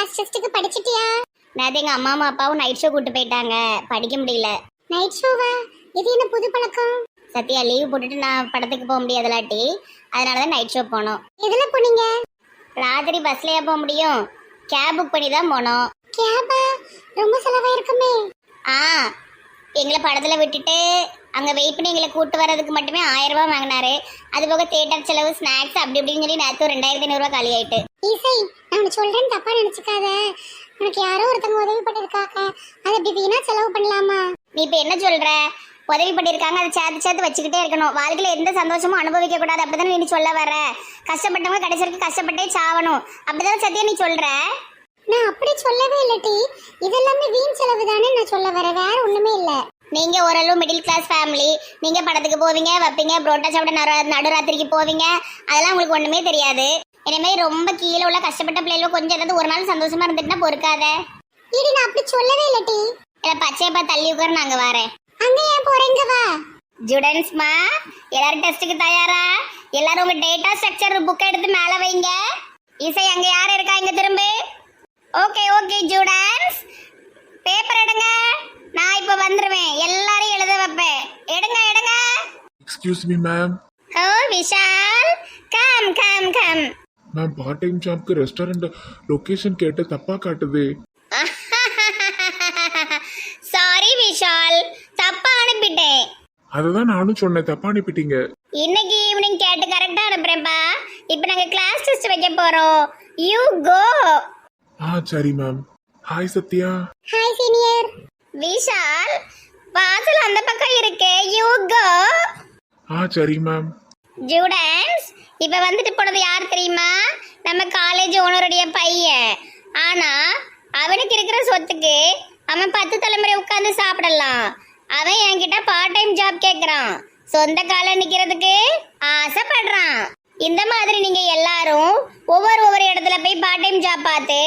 Class டெஸ்ட்டுக்கு படிச்சிட்டியா? நேற்று எங்கள் அம்மா அப்பாவும் நைட் ஷோ கூட்டு போயிட்டாங்க, படிக்க முடியல. நைட் ஷோவா? இது என்ன புது பழக்கம்? சத்யா லீவ் போட்டுட்டு நான் படத்துக்கு போக முடியாதுலாட்டி, அதனால தான் நைட் ஷோ போனோம். எதுல போனீங்க? ராத்திரி பஸ்லயா போக முடியும், கேப் புக் பண்ணி தான் போனோம். கேபா? ரொம்ப செலவாயிருக்குமே. ஆ, எங்களை படத்தில் விட்டுட்டு அங்கே வெயிட் பண்ணி எங்களை கூட்டு வர்றதுக்கு மட்டுமே 1000 ரூபாய் வாங்கினாரு. அது போக தேட்டர் செலவு, ஸ்நாக்ஸ் அப்படி இப்படின்னு சொல்லி நேற்று 2500 ரூபா காலி ஆயிட்டு. இசை, நான் உனக்கு சொல்றேன்னு தப்பா நினைச்சுக்காத. உனக்கு யாரோ ஒருத்தவங்க உதவி பண்ணிருக்காங்க, அதை இப்படி வீணா செலவு பண்ணலாமா? நீ இப்போ என்ன சொல்ற? உதவி பண்ணியிருக்காங்க, அதை சேர்த்து சேர்த்து வச்சுக்கிட்டே இருக்கணும். வாழ்க்கையில் எந்த சந்தோஷமும் அனுபவிக்க கூடாது, அப்படிதானே நீ சொல்ல வர? கஷ்டப்பட்டவங்க கடைசி வரைக்கும் கஷ்டப்பட்டே சாவணும், அப்படிதானே சத்யா நீ சொல்ற? நான் அப்படி சொல்லவே இல்லட்டி. இதெல்லாமே வீண் செலவு தானே நான் சொல்ல வரேன், வேற ஒண்ணுமே இல்ல. நீங்க ஓரளவு மிடில் கிளாஸ் ஃபேமிலி, நீங்க படத்துக்கு போவீங்க, வைப்பீங்க, புரோட்டா சாப்பிட நடுராத்திரிக்கு போவீங்க, அதெல்லாம் உங்களுக்கு ஒண்ணுமே தெரியாது. இனிமே ரொம்ப கீழே உள்ள கஷ்டப்பட்ட பிள்ளைகளும் கொஞ்சம் இருந்து ஒரு நாள் சந்தோஷமா இருந்துட்டுனா பொறுக்காத. இடி, நான் அப்படி சொல்லவே இல்லட்டி. பச்சையப்பா தள்ளி உட்கார, நாங்க வரேன். அங்க ஏன் போறீங்க? வா ஸ்டூடெண்ட்ஸ்மா, எல்லாரும் டெஸ்ட்டுக்கு தயாரா? எல்லாரும் உங்க டேட்டா ஸ்ட்ரக்சர் புக் எடுத்து மேல வைங்க. இசை, அங்க யார் இருக்கா? இங்க திரும்பு. ஓகே ஓகே ஸ்டூடெண்ட்ஸ், பேப்பர் எடுங்க, நான் இப்ப வந்துருவேன், எல்லாரையும் எழுத வைப்பேன். எடுங்க எடுங்க. Excuse me ma'am. Oh Vishal, come come come. Ma'am, part time ஜாப்க்கு ரெஸ்டாரண்ட் லொகேஷன் கேட்டு தப்பா காட்டுது. சாரி விஷால், தப்பா அனுப்பிட்டேன். அததான் நானும் சொன்னேன், தப்பா அனுப்பிட்டீங்க. இன்னைக்கு ஈவினிங் கேட்டு கரெக்டா அனுப்புறேன்ப்பா. இப்போ நாங்க கிளாஸ் டெஸ்ட் வைக்க போறோம், யூ கோ. சரி ma'am. Hi Sathya. Hi senior. Vishal, வாசல் அந்த பக்கம் இருக்கு, யூ கோ. சரி மேம். ஸ்டூடெண்ட்ஸ், இப்ப வந்துட்டு போனது யார் தெரியுமா? நம்ம காலேஜ் ஓனருடைய பையன். ஆனா அவனுக்கு இருக்கிற சொத்துக்கு அவன் 10 தலைமுறை உட்கார்ந்து சாப்பிடலாம். அவன் என்கிட்ட பார்ட் டைம் ஜாப் கேட்கறான், சொந்த கால நிக்கிறதுக்கு ஆசைப்படுறான். இந்த மாதிரி நீங்க எல்லாரும் ஒவ்வொரு இடத்துல போய் பார்ட் டைம் ஜாப் பார்த்து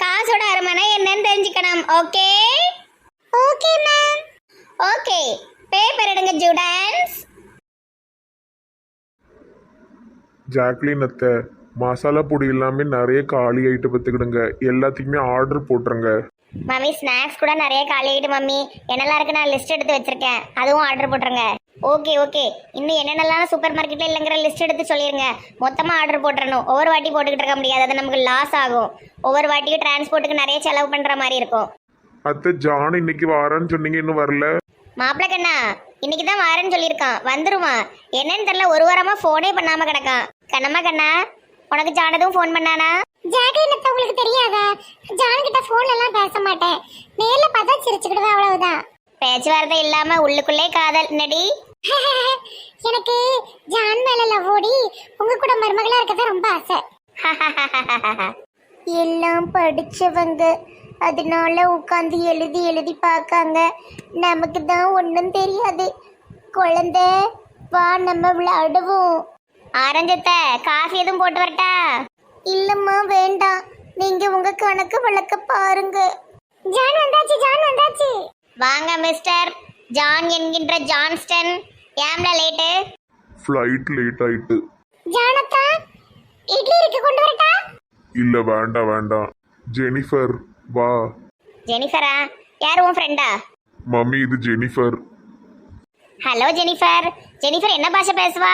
காசோட அருமனை என்னன்னு தெரிஞ்சுக்கணும். Okay okay ma'am. Okay, paper எடுங்க ஸ்டூடெண்ட்ஸ். ஜாக்லின் அத்தை, மசாலா பொடி எல்லாமே நிறைய காலி ஆயிட்டு பார்த்துக்கிடுங்க, எல்லாத்தையுமே ஆர்டர் போட்டுருங்க. மம்மி, ஸ்நாக்ஸ் கூட நிறைய காலி ஆகிட்டு மம்மி. என்னெல்லாம் இருக்கு நான் லிஸ்ட் எடுத்து வச்சிருக்கேன், அதுவும் ஆர்டர் போட்டுருங்க. ஓகே ஓகே, இன்னும் என்னென்னலாம் சூப்பர் மார்க்கெட்ல இல்லைங்கிற லிஸ்ட் எடுத்து சொல்லிருங்க. மொத்தமா ஆர்டர் போட்டுறணும், ஒவ்வொரு வாட்டி போட்டுக்கிட்டு இருக்க முடியாது, அது நமக்கு லாஸ் ஆகும். ஒவ்வொரு வாட்டியும் டிரான்ஸ்போர்ட்டுக்கு நிறைய செலவு பண்ற மாதிரி இருக்கும். அத்தை, ஜான் இன்னைக்கு வாரான்னு சொன்னீங்க, இன்னும் வரல. மாப்பிள்ள கண்ணா இன்னைக்கு தான் வாரேன்னு சொல்லியிருக்கான், வந்துருவான். என்னன்னு தெரியல, ஒரு வாரமா போனே பண்ணாம கிடக்கான். கண்ணம்மா கண்ணா, உனக்கு ஜானதும் ஃபோன் பண்ணானா? ஜாக்லின் அத்தை உங்களுக்கு தெரியாதா? ஜான் கிட்ட போன்ல எல்லாம் பேச மாட்டேன், நேர்ல பார்த்தா சிரிச்சுக்கிடுவேன், அவ்வளவுதான். பேச்சுவார்த்தை இல்லாம உள்ளுக்குள்ளே காதல் நடி. எனக்கு ஜான் மேல லவ் ஓடி உங்க கூட மருமகளா இருக்கதான் ரொம்ப ஆசை. எல்லாம் படிச்சவங்க, அதனால உட்காந்து எழுதி எழுதி பார்க்காங்க. நமக்கு தான் ஒன்றும் தெரியாது. குழந்தை வா, நம்ம விளையாடுவோம். ஆரஞ்சத்தை காஃபி எதுவும் போட்டு வரட்டா? இல்லம்மா வேண்டாம், நீங்க உங்க கணக்கு வழக்க பாருங்க. ஜான் வந்தாச்சு, ஜான் வந்தாச்சு. வாங்க மிஸ்டர் ஜான் என்கின்ற ஜான்ஸ்டன். ஏம்ல லேட்டு? ஃப்ளைட் லேட் ஆயிட்டு. ஜானத்தா, இட்லி இருக்கு, கொண்டு வரட்டா? இல்ல வேண்டாம் வேண்டாம். ஜெனிஃபர் வா. ஜெனிஃபரா? யார் உன் ஃப்ரெண்டா? மம்மி, இது ஜெனிஃபர். Hello Jennifer. ஜெனிஃபர் என்ன பாஷை பேசுவா?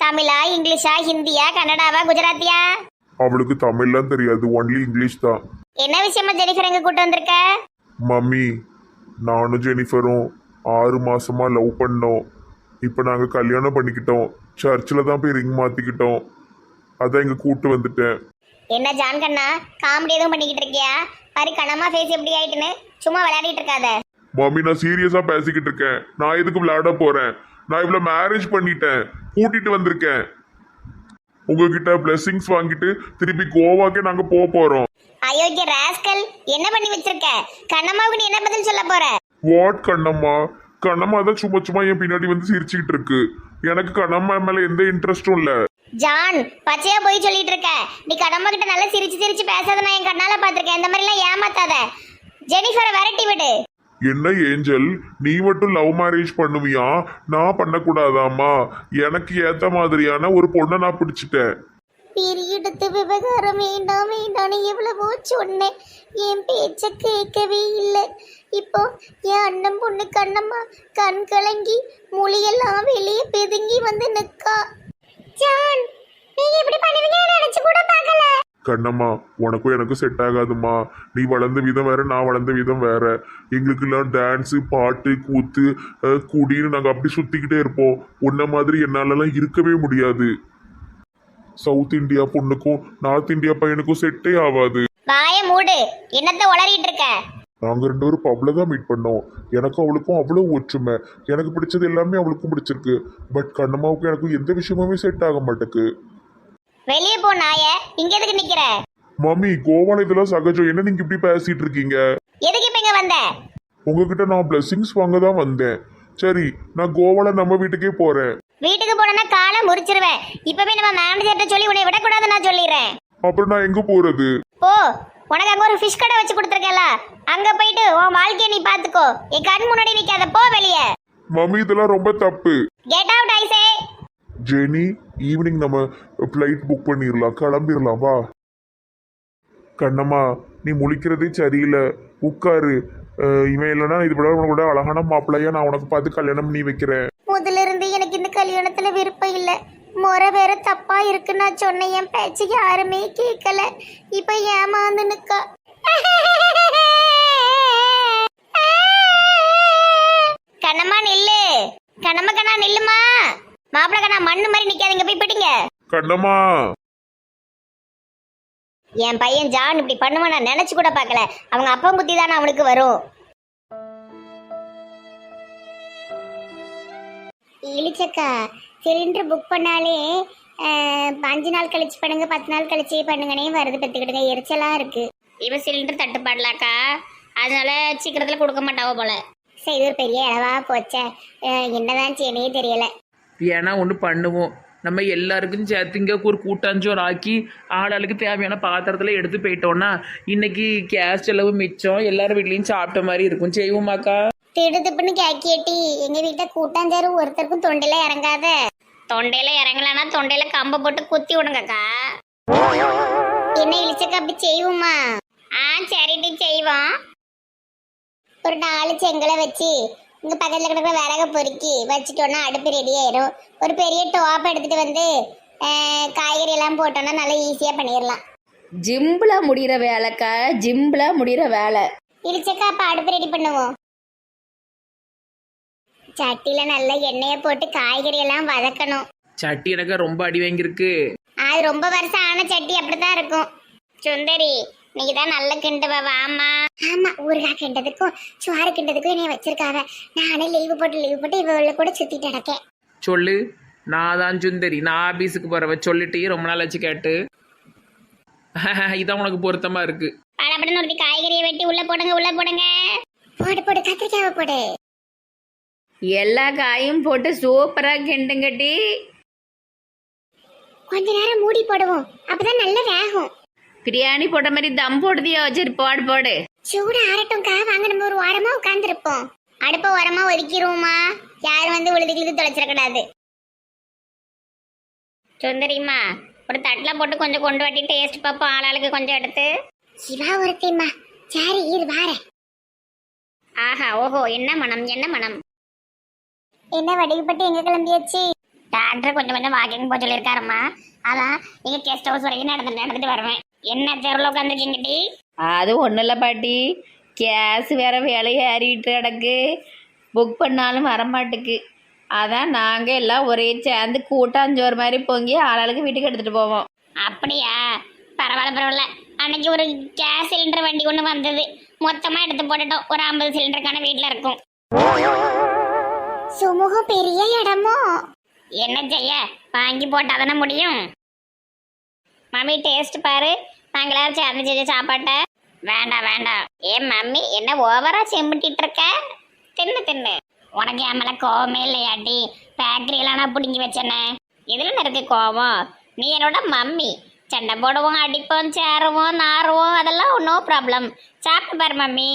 தமிழா, இங்கிலீஷா, ஹிந்தியா, கன்னடாவா, குஜராத்தியா? அவளுக்கு தமிழ்லாம் தெரியாது, ஒன்லி இங்கிலீஷ் தான். என்ன விஷயமா ஜெனிஃபர் எங்க கூட்டு வந்திருக்க? மம்மி, நானும் ஜெனிஃபரும் 6 மாசமா லவ் பண்ணோம். இப்போ நாங்கள் கல்யாணம் பண்ணிக்கிட்டோம். சர்ச்சில் தான் போய் ரிங் மாற்றிக்கிட்டோம். அதான் இங்கே கூட்டு வந்துட்டேன். என்ன ஜான் கண்ணா, காமெடி எதுவும் பண்ணிக்கிட்டு இருக்கியா? பாரு கண்ணம்மா ஃபேஸ் எப்படி ஆயிட்டுன்னு. சும்மா விளையாடிட்டு இருக்காத. மம்மி, நான் சீரியஸாக பேசிக்கிட்டு இருக்கேன். நான் எதுக்கு விளையாட போகிறேன்? நான் இவ்வளோ மேரேஜ் பண்ணிட்டேன், கூட்டிட்டு வந்திருக்கேன். உங்ககிட்ட பிளெஸிங்ஸ் வாங்கிட்டு திருப்பி கோவாக்கே நாங்கள் போக போகிறோம். அயோக்கிய ராஸ்கல், என்ன பண்ணி வச்சிருக்க? கண்ணம்மாவுக்கு நீ என்ன பதில் சொல்ல போற? வாட் கண்ணம்மா? கண்ணம்மா தான் சும்மா சும்மா என் பின்னாடி வந்து சிரிச்சுக்கிட்டு இருக்கு. எனக்கு கண்ணம்மா மேல எந்த இன்ட்ரெஸ்டும் இல்ல. ஜான், பச்சையா போய் சொல்லிட்டு இருக்க. நீ கண்ணம்மா கிட்ட நல்லா சிரிச்சு சிரிச்சு பேசாத, நான் என் கண்ணால பாத்திருக்கேன். இந்த மாதிரி எல்லாம் ஏமாத்தாத. ஜெனிஃபரை விரட்டி விடு. என்ன ஏஞ்சல், நீ மட்டும் லவ் மேரேஜ் பண்ணுவியா? நான் பண்ணக்கூடாதாம்மா? எனக்கு ஏத்த மாதிரியான ஒரு பொண்ணை நான் பிடிச்சிட்டேன். பீரியட் அடுத்தடுத்து விவகாரம் வேண்டாம் வேண்டாம்னு எவ்வளவோ சொன்னேன். என் பேச்ச கேட்கவே இல்லை. இப்போ என் அண்ணன் பொண்ணு கண்ணம்மா கண் கலங்கி மொழியெல்லாம் வெளியே பிதுங்கி வந்து நிற்கா. ஜான், நீங்க இப்படி பண்ணுவீங்கன்னு நினைச்சு கூட பார்க்கல. கண்ணம்மா, உனக்கும் எனக்கும் செட் ஆகாதும்மா. நீ வளர்ந்த விதம் வேற, நான் வளர்ந்த விதம் வேற. எங்களுக்கெல்லாம் டான்ஸு, பாட்டு, கூத்து, குடின்னு நாங்கள் அப்படி சுத்திக்கிட்டே இருப்போம். உன்ன மாதிரி என்னாலலாம் இருக்கவே முடியாது. சவுத் இந்தியா பொண்ணுக்கும் நார்த் இந்தியா பையனுக்கும் செட்டே ஆகாது. வாய மூடு, என்னத்த உளறிட்டு இருக்க? நாங்கள் 2 பேரும் பப்ல தான் மீட் பண்ணோம். எனக்கும் அவளுக்கும் அவ்வளோ ஒற்றுமை. எனக்கு பிடிச்சது எல்லாமே அவளுக்கும் பிடிச்சிருக்கு. பட் கண்ணம்மாவுக்கும் எனக்கும் எந்த விஷயமுமே செட் ஆக மாட்டேக்கு. வெளியே போ நாய, இங்க எதுக்கு நிக்கிற? மம்மி, கோவால இதெல்லாம் சகஜம். என்ன நீங்க இப்படி பேசிட்டு இருக்கீங்க? எதுக்கு இப்ப இங்க வந்த? உங்ககிட்ட நான் பிளெஸிங்ஸ் வாங்க தான் வந்தேன். சரி, நான் கோவால நம்ம வீட்டுக்கே போறேன். வீட்டுக்கு போனா காலை முறிச்சிருவேன். இப்பவே நம்ம மேனேஜர்கிட்ட சொல்லி உன்னை விடக்கூடாது நான் சொல்லிடுறேன். அப்புறம் நான் எங்க போறது? போ, உனக்கு அங்க ஒரு ஃபிஷ் கடை வச்சு கொடுத்துருக்கல, அங்க போயிட்டு உன் வாழ்க்கையை நீ பாத்துக்கோ. என் கண் முன்னாடி நிக்காத, போ வெளியே. மம்மி, இதெல்லாம் ரொம்ப தப்பு. Get out I say. Jenny, evening நம்ம ஃப்ளைட் புக் பண்ணிடலாம், கிளம்பிடலாம் வா. கண்ணம்மா, நீ முழிக்கிறதே சரியில்லை, உட்காரு. இவன் இல்லைன்னா இது விட உனக்கு கூட அழகான மாப்பிள்ளையா நான் உனக்கு பார்த்து கல்யாணம் பண்ணி வைக்கிறேன். முதல்ல இருந்து எனக்கு இந்த கல்யாணத்துல விருப்பம் இல்ல. முறை வேற தப்பா இருக்கு. நான் சொன்ன என் பேச்சு யாருமே கேட்கல. இப்ப ஏமாந்து நிக்கா. கண்ணம்மா நில்லு, கண்ணம்மா கண்ணா நில்லுமா. மாப்பிள்ள கண்ணா மண்ணு மாதிரி நிக்காதீங்க, போய் பிடிங்க. கண்ணம்மா, என் பையன் ஜான் இப்படி பண்ணுவான் நான் நினைச்சு கூட பார்க்கல. அவங்க அப்பா புத்தி தானே அவனுக்கு வரும். இழிச்சக்கா, சிலிண்டர் புக் பண்ணாலே 5 நாள் கழிச்சு பண்ணுங்க, 10 நாள் கழிச்சு பண்ணுங்கன்னே வருது. பெற்றுக்கிடுங்க, எரிச்சலா இருக்கு. இவ சிலிண்டர் தட்டுப்பாடலாக்கா, அதனால சீக்கிரத்துல கொடுக்க மாட்டாவோ போல. சரி, இது ஒரு பெரிய அளவா போச்சே. என்னதான் செய்யனே தெரியல. ஏன்னா ஒன்று பண்ணுவோம், நம்ம எல்லாருக்கும் சேர்த்து இங்கே ஒரு கூட்டாஞ்சோறு ஆக்கி ஆளாளுக்கு தேவையான பாத்திரத்தில் எடுத்து போயிட்டோம்னா இன்னைக்கு கேஸ் செலவு மிச்சம், எல்லாரும் வீட்லேயும் சாப்பிட்ட மாதிரி இருக்கும். செய்வோமாக்கா? திடுதுப்புன்னு கேட்டி எங்க வீட்டை கூட்டாஞ்சாரு ஒருத்தருக்கும் தொண்டையில இறங்காத. தொண்டையில இறங்கலன்னா தொண்டையில கம்ப போட்டு குத்தி விடுங்கக்கா. என்ன இழிச்சக்கா, அப்படி செய்வோமா? சரிட்டி செய்வோம். ஒரு 4 செங்கலை வச்சு இங்க பக்கத்துல கிடக்கிற விறக பொறுக்கி வச்சுட்டோம்னா அடுப்பு ரெடி ஆயிரும். ஒரு பெரிய டோப் எடுத்துட்டு வந்து காய்கறி எல்லாம் போட்டோம்னா நல்லா ஈஸியா பண்ணிடலாம். ஜிம்பில் முடிகிற வேலைக்கா, ஜிம்பில் முடிகிற வேலை. இழிச்சக்கா, அப்ப அடுப்பு ரெடி பண்ணுவோம். சட்டியில நல்லா எண்ணெயை போட்டு காய்கறி எல்லாம் வதக்கணும். சட்டி எனக்கு ரொம்ப அடி வாங்கியிருக்கு. அது ரொம்ப வருஷம் ஆன சட்டி, அப்படிதான் இருக்கும். சுந்தரி, இன்னைக்கு தான் நல்ல கிண்டுவ, வாமா. ஆமா, ஊறுகாய் கிண்டதுக்கும் சுவாறு கிண்டதுக்கும் என்னைய வச்சிருக்காங்க. நானே லீவு போட்டு இவள கூட சுத்திட்டு நடக்கேன். சொல்லு, நான் தான் சுந்தரி, நான் ஆபீஸுக்கு போறவ. சொல்லிட்டு ரொம்ப நாள் ஆச்சு கேட்டு. இதான் உனக்கு பொருத்தமா இருக்கு. படப்படன்னு ஒருத்தி காய்கறியை வெட்டி உள்ள போடுங்க, உள்ள போடுங்க. போடு, கத்திரிக்காவை போடு. எல்லா காயும் போட்டு சூப்பராக கிண்டுங்கட்டி. கொஞ்ச நேரம் மூடி போடுவோம், அப்பதான் நல்லா வேகும். பிரியாணி போட்ட மாதிரி தம் போடுதியோ? சரி, போடு. சூடு ஆறட்டும்க்கா, வாங்க நம்ம ஒரு ஓரமா உட்காந்துருப்போம். அடுப்ப ஓரமா ஒதுக்கிடுவோமா, யாரும் வந்து உழுதுகளுக்கு தொலைச்சிடக்கூடாது. சுந்தரிம்மா, ஒரு தட்டில் போட்டு கொஞ்சம் கொண்டு வாட்டி டேஸ்ட் பார்ப்போம், ஆளாளுக்கு கொஞ்சம் எடுத்து. சிவா ஒருத்தையுமா, சரி இரு வாரேன். ஆஹா, ஓஹோ, என்ன மனம், என்ன மனம். என்ன வடிவுப்பட்டு எங்க கிளம்பியாச்சு? டாக்டர் கொஞ்சம் வாக்கிங் போக சொல்லியிருக்காருமா. அதான் எங்க கெஸ்ட் ஹவுஸ் வரைக்கும் நடந்துட்டு வருவேன். என்ன தெருவில் உட்காந்துருக்கீங்கடி? அது ஒன்றும் இல்லை பாட்டி, கேஸ் வேற விலை ஏறிட்டு கிடக்கு, புக் பண்ணாலும் வரமாட்டுக்கு. அதான் நாங்கள் எல்லாம் ஒரே சேர்ந்து கூட்டாஞ்சோறு மாதிரி பொங்கி ஆளாளுக்கு வீட்டுக்கு எடுத்துகிட்டு போவோம். அப்படியா? பரவாயில்ல. அன்னைக்கு ஒரு கேஸ் சிலிண்டர் வண்டி ஒன்று வந்தது, மொத்தமாக எடுத்து போட்டுட்டோம். ஒரு 50 சிலிண்டருக்கான வீட்டில் இருக்கும். சுமூகம் பெரிய இடமோ? என்ன செய்ய, வாங்கி போட்டால் தானே முடியும். மம்மி டேஸ்ட் பாரு, நாங்கள் எல்லாரும் சேர்ந்து செஞ்ச சாப்பாட்டை. வேண்டாம். ஏன் மம்மி, என்ன ஓவரா செம்பிட்டிட்டு இருக்க? தின்னு. உனக்கு என் மேலே கோவமே இல்லையாட்டி? பேக்கரியெல்லாம் நான் பிடுங்கி வச்சேனே, இதில் இருக்கு கோவம். நீ என்னோட மம்மி, சண்டை போடுவோம், அடிப்போம், சேருவோம், நாருவோம், அதெல்லாம் நோ ப்ராப்ளம். சாப்பிட்டு பாரு மம்மி.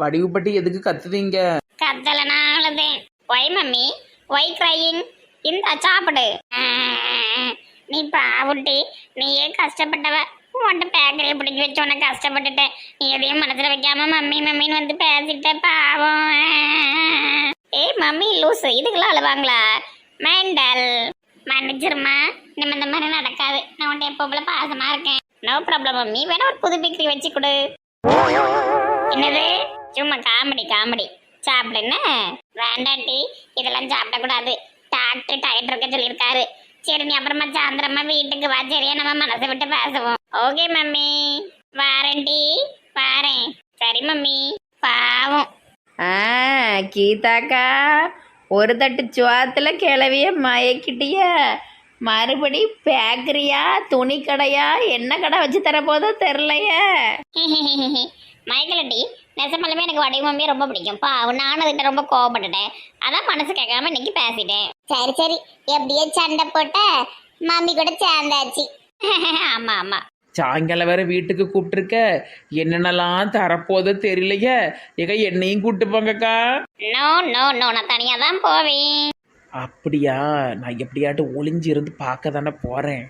வடிவுப்பட்டி எதுக்கு கத்துதீங்க? கத்தலைனா அழுதேன். Why mummy, why crying. இந்த சாப்பிடு. நீ பாவுட்டி, நீயே கஷ்டப்பட்டவ. உன்கிட்ட பேக்கரியை பிடிச்சி வச்சு உனக்கு கஷ்டப்பட்டுட்டேன். நீ எதையும் மனசுல வைக்காம மம்மி மம்மின்னு வந்து பேசிட்ட பாவம். ஏய் மம்மி லூசு, இதுக்கெல்லாம் அழுவாங்களா? மேண்டல் மன்னிச்சிருமா, நம்ம இந்த மாதிரி நடக்காது. நான் உன்ட்ட எப்போ போல பாசமா இருக்கேன். நோ ப்ராப்ளம் மம்மி, வேணா ஒரு புது பிக்ரி வச்சு கொடு. என்னது? சும்மா காமெடி காமெடி. சாப்பிடுன்னு வேண்டாட்டி, இதெல்லாம் சாப்பிடக்கூடாது. டாக்டர் டயட் இருக்க சொல்லியிருக்காரு. சரி நீ அப்புறமா சாயந்தரமா வீட்டுக்கு வா, சரியா? நம்ம மனசை விட்டு பேசுவோம். ஓகே மம்மி, வாரண்டி வாரேன். சரி மம்மி. பாவம். ஆ கீதாக்கா, ஒரு தட்டு சுவாத்துல கிளவிய மயக்கிட்டிய. மறுபடி பேக்கரியா, துணி கடையா, என்ன கடை வச்சு தரப்போதோ தெரிலையே. மைக்கேலட்டி, நெசமாலுமே எனக்கு வடிவ மம்மியை ரொம்ப பிடிக்கும். பாவம், நானும் அதுக்கிட்ட ரொம்ப கோவப்பட்டுட்டேன். அதான் மனசு கேட்காம இன்னைக்கு பேசிட்டேன். சரி சரி, எப்படியோ சண்டை போட்ட மாமி கூட சேர்ந்தாச்சு. ஆமா ஆமா. சாயங்காலம் வேற வீட்டுக்கு கூப்பிட்டுருக்க, என்னென்னலாம் தரப்போதோ தெரியலையே. ஏக்கா என்னையும் கூப்பிட்டு போங்கக்கா. நோ நோ நோ, நான் தனியா தான் போவேன். அப்படியா? நான் எப்படியாட்டு ஒளிஞ்சு இருந்து பார்க்க தானே போறேன்.